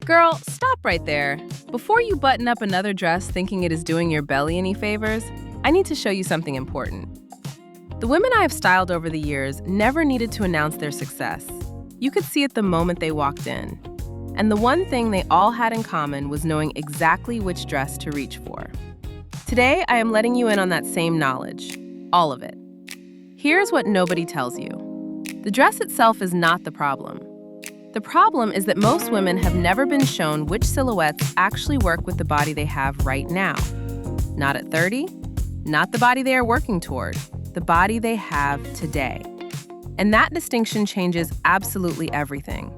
Girl, stop right there. Before you button up another dress thinking it is doing your belly any favors, I need to show you something important. The women I have styled over the years never needed to announce their success. You could see it the moment they walked in. And the one thing they all had in common was knowing exactly which dress to reach for. Today, I am letting you in on that same knowledge. All of it. Here's what nobody tells you. The dress itself is not the problem. The problem is that most women have never been shown which silhouettes actually work with the body they have right now. Not at 30, not the body they are working toward, the body they have today. And that distinction changes absolutely everything.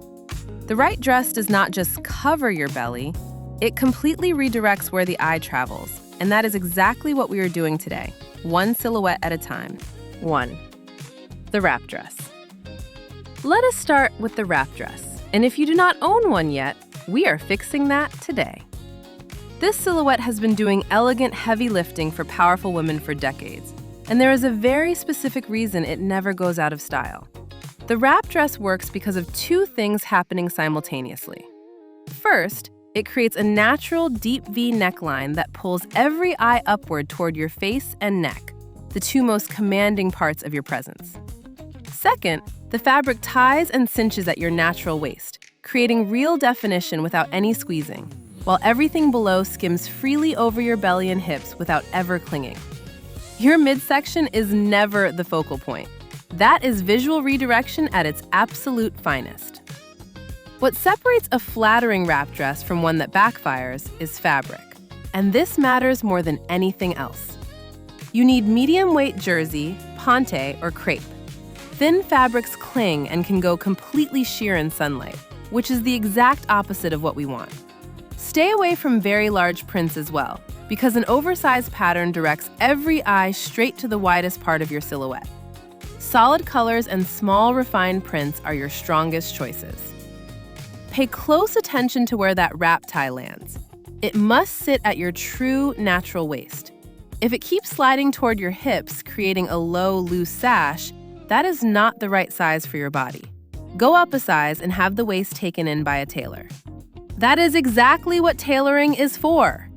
The right dress does not just cover your belly, it completely redirects where the eye travels. And that is exactly what we are doing today, one silhouette at a time. 1. The wrap dress. Let us start with the wrap dress. And if you do not own one yet, we are fixing that today. This silhouette has been doing elegant, heavy lifting for powerful women for decades. And there is a very specific reason it never goes out of style. The wrap dress works because of two things happening simultaneously. First, it creates a natural deep V neckline that pulls every eye upward toward your face and neck, the two most commanding parts of your presence. Second, the fabric ties and cinches at your natural waist, creating real definition without any squeezing, while everything below skims freely over your belly and hips without ever clinging. Your midsection is never the focal point. That is visual redirection at its absolute finest. What separates a flattering wrap dress from one that backfires is fabric, and this matters more than anything else. You need medium-weight jersey, ponte, or crepe. Thin fabrics cling and can go completely sheer in sunlight, which is the exact opposite of what we want. Stay away from very large prints as well, because an oversized pattern directs every eye straight to the widest part of your silhouette. Solid colors and small, refined prints are your strongest choices. Pay close attention to where that wrap tie lands. It must sit at your true, natural waist. If it keeps sliding toward your hips, creating a low, loose sash, that is not the right size for your body. Go up a size and have the waist taken in by a tailor. That is exactly what tailoring is for.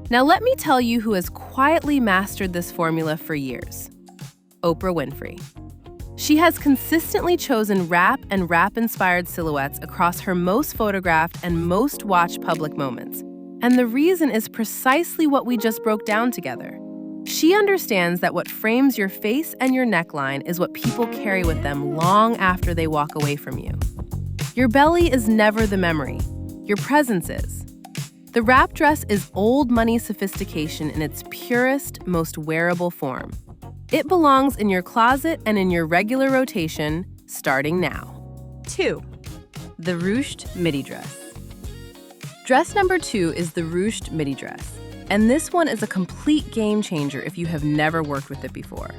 Now let me tell you who has quietly mastered this formula for years. Oprah Winfrey. She has consistently chosen wrap and wrap-inspired silhouettes across her most photographed and most watched public moments. And the reason is precisely what we just broke down together. She understands that what frames your face and your neckline is what people carry with them long after they walk away from you. Your belly is never the memory. Your presence is. The wrap dress is old money sophistication in its purest, most wearable form. It belongs in your closet and in your regular rotation, starting now. 2. The Ruched Midi dress. Dress number 2 is the Ruched Midi dress. And this one is a complete game changer if you have never worked with it before.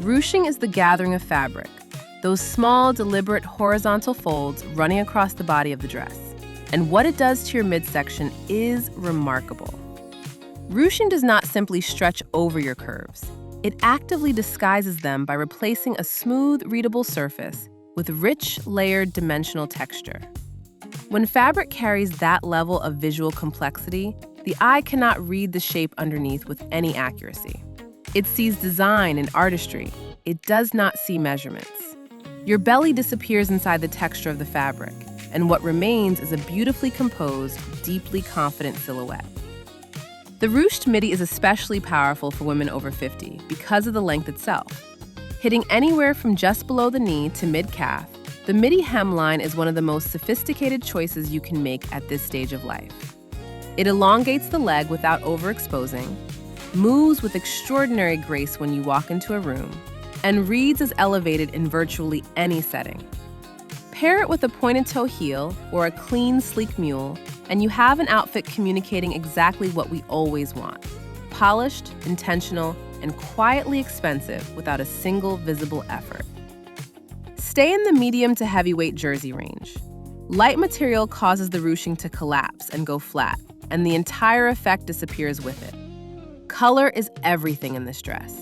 Ruching is the gathering of fabric, those small, deliberate horizontal folds running across the body of the dress. And what it does to your midsection is remarkable. Ruching does not simply stretch over your curves. It actively disguises them by replacing a smooth, readable surface with rich, layered, dimensional texture. When fabric carries that level of visual complexity, the eye cannot read the shape underneath with any accuracy. It sees design and artistry. It does not see measurements. Your belly disappears inside the texture of the fabric, and what remains is a beautifully composed, deeply confident silhouette. The ruched midi is especially powerful for women over 50 because of the length itself. Hitting anywhere from just below the knee to mid-calf, the midi hemline is one of the most sophisticated choices you can make at this stage of life. It elongates the leg without overexposing, moves with extraordinary grace when you walk into a room, and reads as elevated in virtually any setting. Pair it with a pointed toe heel or a clean, sleek mule, and you have an outfit communicating exactly what we always want: polished, intentional, and quietly expensive without a single visible effort. Stay in the medium to heavyweight jersey range. Light material causes the ruching to collapse and go flat, and the entire effect disappears with it. Color is everything in this dress.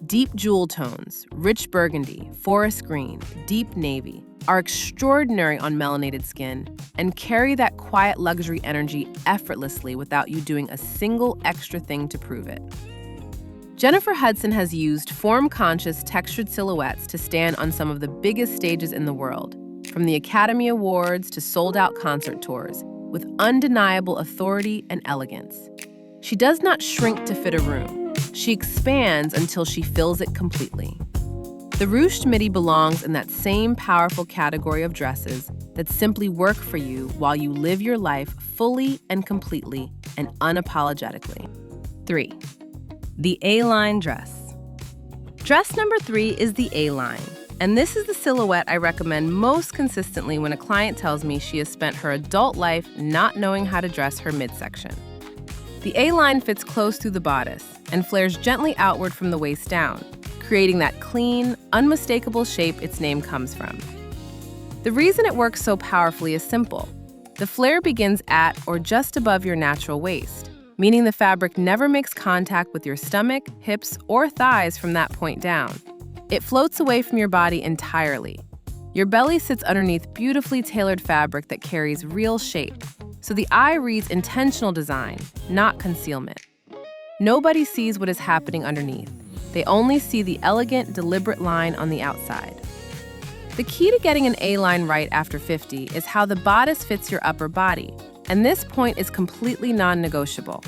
Deep jewel tones, rich burgundy, forest green, deep navy, are extraordinary on melanated skin and carry that quiet luxury energy effortlessly without you doing a single extra thing to prove it. Jennifer Hudson has used form-conscious, textured silhouettes to stand on some of the biggest stages in the world, from the Academy Awards to sold-out concert tours, with undeniable authority and elegance. She does not shrink to fit a room. She expands until she fills it completely. The Ruched Midi belongs in that same powerful category of dresses that simply work for you while you live your life fully and completely and unapologetically. 3. The A-line dress. Dress number 3 is the A-line, and this is the silhouette I recommend most consistently when a client tells me she has spent her adult life not knowing how to dress her midsection. The A-line fits close through the bodice and flares gently outward from the waist down, creating that clean, unmistakable shape its name comes from. The reason it works so powerfully is simple. The flare begins at or just above your natural waist, meaning the fabric never makes contact with your stomach, hips, or thighs from that point down. It floats away from your body entirely. Your belly sits underneath beautifully tailored fabric that carries real shape, so the eye reads intentional design, not concealment. Nobody sees what is happening underneath. They only see the elegant, deliberate line on the outside. The key to getting an A-line right after 50 is how the bodice fits your upper body, and this point is completely non-negotiable.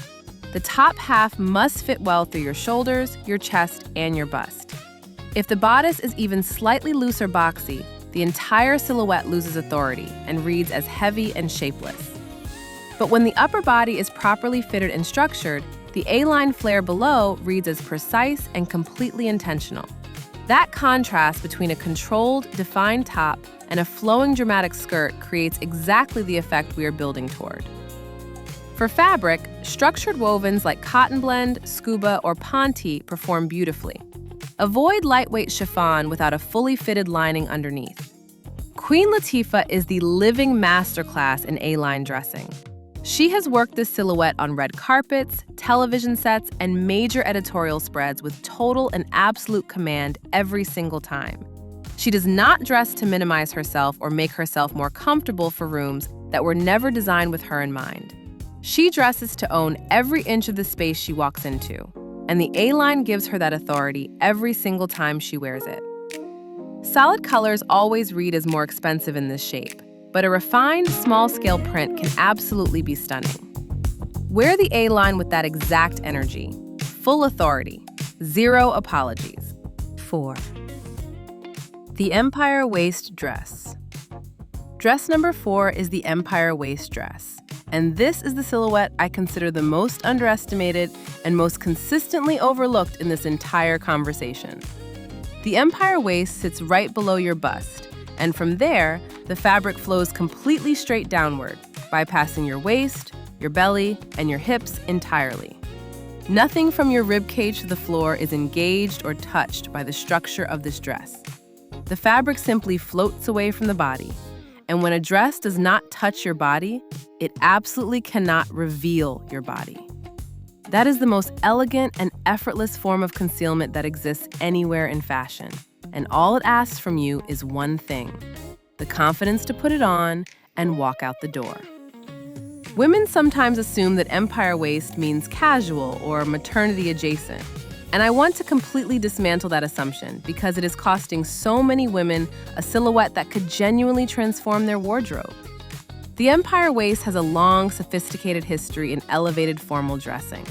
The top half must fit well through your shoulders, your chest, and your bust. If the bodice is even slightly loose or boxy, the entire silhouette loses authority and reads as heavy and shapeless. But when the upper body is properly fitted and structured, the A-line flare below reads as precise and completely intentional. That contrast between a controlled, defined top and a flowing, dramatic skirt creates exactly the effect we are building toward. For fabric, structured wovens like cotton blend, scuba, or ponte perform beautifully. Avoid lightweight chiffon without a fully fitted lining underneath. Queen Latifah is the living masterclass in A-line dressing. She has worked this silhouette on red carpets, television sets, and major editorial spreads with total and absolute command every single time. She does not dress to minimize herself or make herself more comfortable for rooms that were never designed with her in mind. She dresses to own every inch of the space she walks into, and the A-line gives her that authority every single time she wears it. Solid colors always read as more expensive in this shape, but a refined, small-scale print can absolutely be stunning. Wear the A-line with that exact energy. Full authority. Zero apologies. 4. The Empire Waist Dress. Dress number 4 is the Empire Waist Dress, and this is the silhouette I consider the most underestimated and most consistently overlooked in this entire conversation. The Empire Waist sits right below your bust, and from there, the fabric flows completely straight downward, bypassing your waist, your belly, and your hips entirely. Nothing from your ribcage to the floor is engaged or touched by the structure of this dress. The fabric simply floats away from the body, and when a dress does not touch your body, it absolutely cannot reveal your body. That is the most elegant and effortless form of concealment that exists anywhere in fashion, and all it asks from you is one thing: the confidence to put it on and walk out the door. Women sometimes assume that empire waist means casual or maternity adjacent, and I want to completely dismantle that assumption because it is costing so many women a silhouette that could genuinely transform their wardrobe. The empire waist has a long, sophisticated history in elevated formal dressing.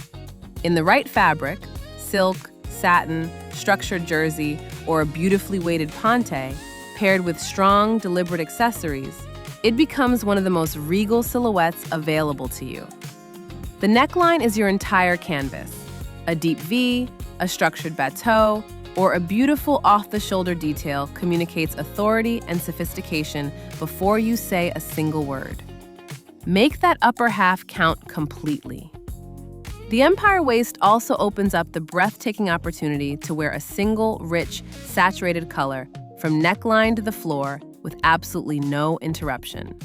In the right fabric, silk, satin, structured jersey, or a beautifully weighted ponte, paired with strong, deliberate accessories, it becomes one of the most regal silhouettes available to you. The neckline is your entire canvas. A deep V, a structured bateau, or a beautiful off-the-shoulder detail communicates authority and sophistication before you say a single word. Make that upper half count completely. The empire waist also opens up the breathtaking opportunity to wear a single, rich, saturated color from neckline to the floor with absolutely no interruption.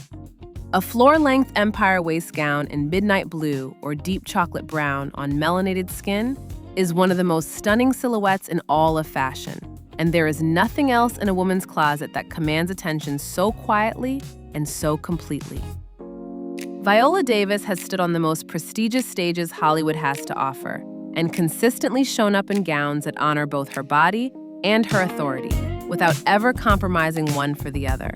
A floor-length empire waist gown in midnight blue or deep chocolate brown on melanated skin is one of the most stunning silhouettes in all of fashion, And there is nothing else in a woman's closet that commands attention so quietly and so completely. Viola Davis has stood on the most prestigious stages Hollywood has to offer and consistently shown up in gowns that honor both her body and her authority without ever compromising one for the other.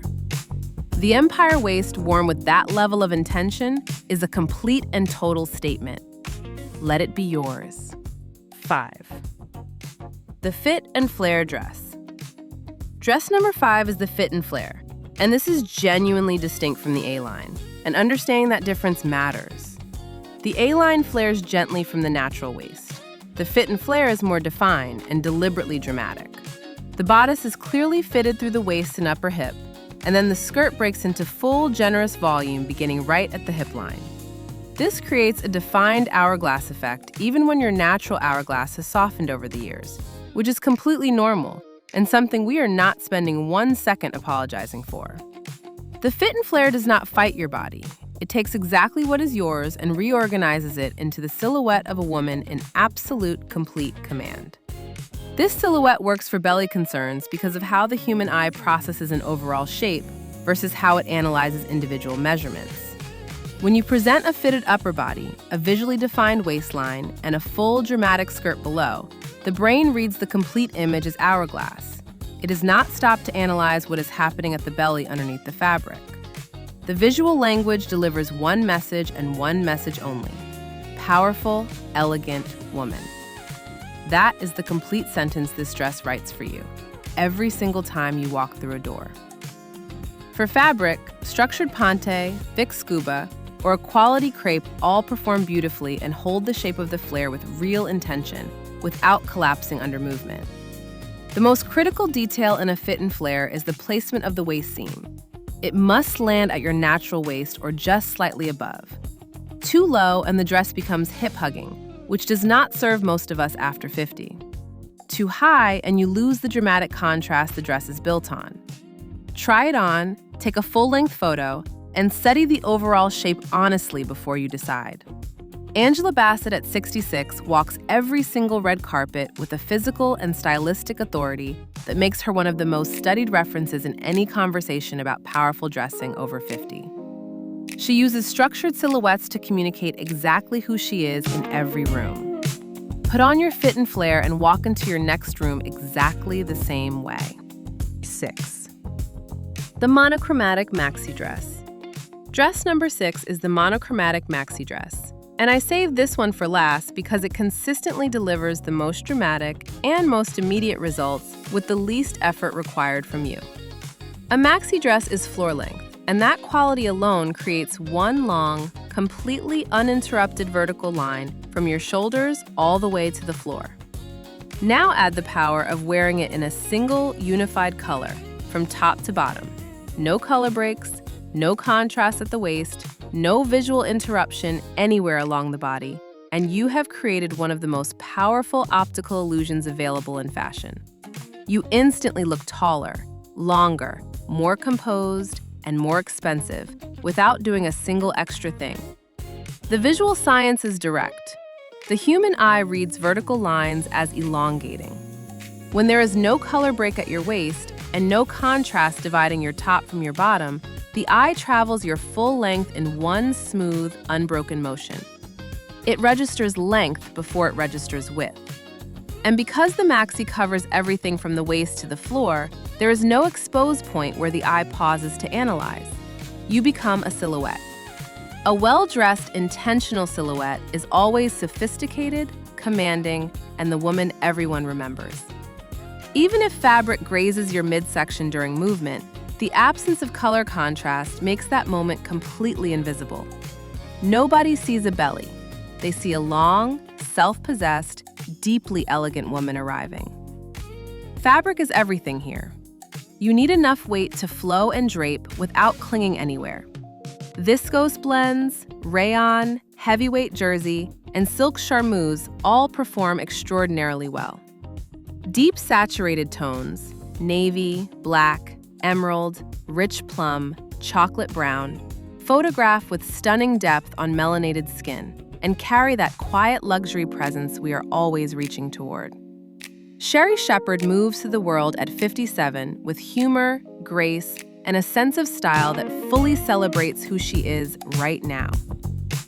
The empire waist worn with that level of intention is a complete and total statement. Let it be yours. 5. The fit and flare dress. Dress number 5 is the fit and flare, and this is genuinely distinct from the A-line, and understanding that difference matters. The A-line flares gently from the natural waist. The fit and flare is more defined and deliberately dramatic. The bodice is clearly fitted through the waist and upper hip, and then the skirt breaks into full, generous volume beginning right at the hip line. This creates a defined hourglass effect even when your natural hourglass has softened over the years, which is completely normal and something we are not spending 1 second apologizing for. The fit and flare does not fight your body. It takes exactly what is yours and reorganizes it into the silhouette of a woman in absolute, complete command. This silhouette works for belly concerns because of how the human eye processes an overall shape versus how it analyzes individual measurements. When you present a fitted upper body, a visually defined waistline, and a full, dramatic skirt below, the brain reads the complete image as hourglass. It does not stop to analyze what is happening at the belly underneath the fabric. The visual language delivers one message and one message only: powerful, elegant woman. That is the complete sentence this dress writes for you, every single time you walk through a door. For fabric, structured ponte, thick scuba, or a quality crepe all perform beautifully and hold the shape of the flare with real intention, without collapsing under movement. The most critical detail in a fit and flare is the placement of the waist seam. It must land at your natural waist or just slightly above. Too low and the dress becomes hip-hugging, which does not serve most of us after 50. Too high and you lose the dramatic contrast the dress is built on. Try it on, take a full-length photo, and study the overall shape honestly before you decide. Angela Bassett at 66 walks every single red carpet with a physical and stylistic authority that makes her one of the most studied references in any conversation about powerful dressing over 50. She uses structured silhouettes to communicate exactly who she is in every room. Put on your fit and flare and walk into your next room exactly the same way. 6. The Monochromatic Maxi dress. Dress number 6 is the Monochromatic Maxi dress, and I saved this one for last because it consistently delivers the most dramatic and most immediate results with the least effort required from you. A maxi dress is floor length, and that quality alone creates one long, completely uninterrupted vertical line from your shoulders all the way to the floor. Now add the power of wearing it in a single, unified color, from top to bottom. No color breaks, no contrast at the waist, no visual interruption anywhere along the body, and you have created one of the most powerful optical illusions available in fashion. You instantly look taller, longer, more composed, and more expensive without doing a single extra thing. The visual science is direct. The human eye reads vertical lines as elongating. When there is no color break at your waist and no contrast dividing your top from your bottom, the eye travels your full length in one smooth, unbroken motion. It registers length before it registers width. And because the maxi covers everything from the waist to the floor, there is no exposed point where the eye pauses to analyze. You become a silhouette. A well-dressed, intentional silhouette is always sophisticated, commanding, and the woman everyone remembers. Even if fabric grazes your midsection during movement, the absence of color contrast makes that moment completely invisible. Nobody sees a belly. They see a long, self-possessed, deeply elegant woman arriving. Fabric is everything here. You need enough weight to flow and drape without clinging anywhere. Viscose blends, rayon, heavyweight jersey, and silk charmeuse all perform extraordinarily well. Deep saturated tones, navy, black, emerald, rich plum, chocolate brown, photograph with stunning depth on melanated skin and carry that quiet luxury presence we are always reaching toward. Sherry Shepherd moves through the world at 57 with humor, grace, and a sense of style that fully celebrates who she is right now.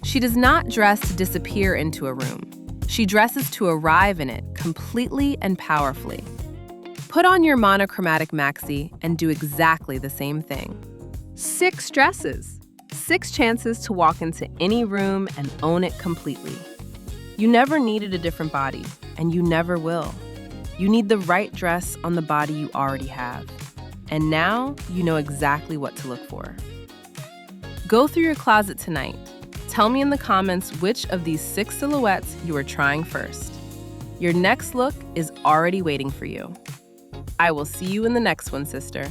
She does not dress to disappear into a room. She dresses to arrive in it completely and powerfully. Put on your Monochromatic Maxi and do exactly the same thing. 6 dresses. 6 chances to walk into any room and own it completely. You never needed a different body, and you never will. You need the right dress on the body you already have. And now you know exactly what to look for. Go through your closet tonight. Tell me in the comments which of these 6 silhouettes you are trying first. Your next look is already waiting for you. I will see you in the next one, sister.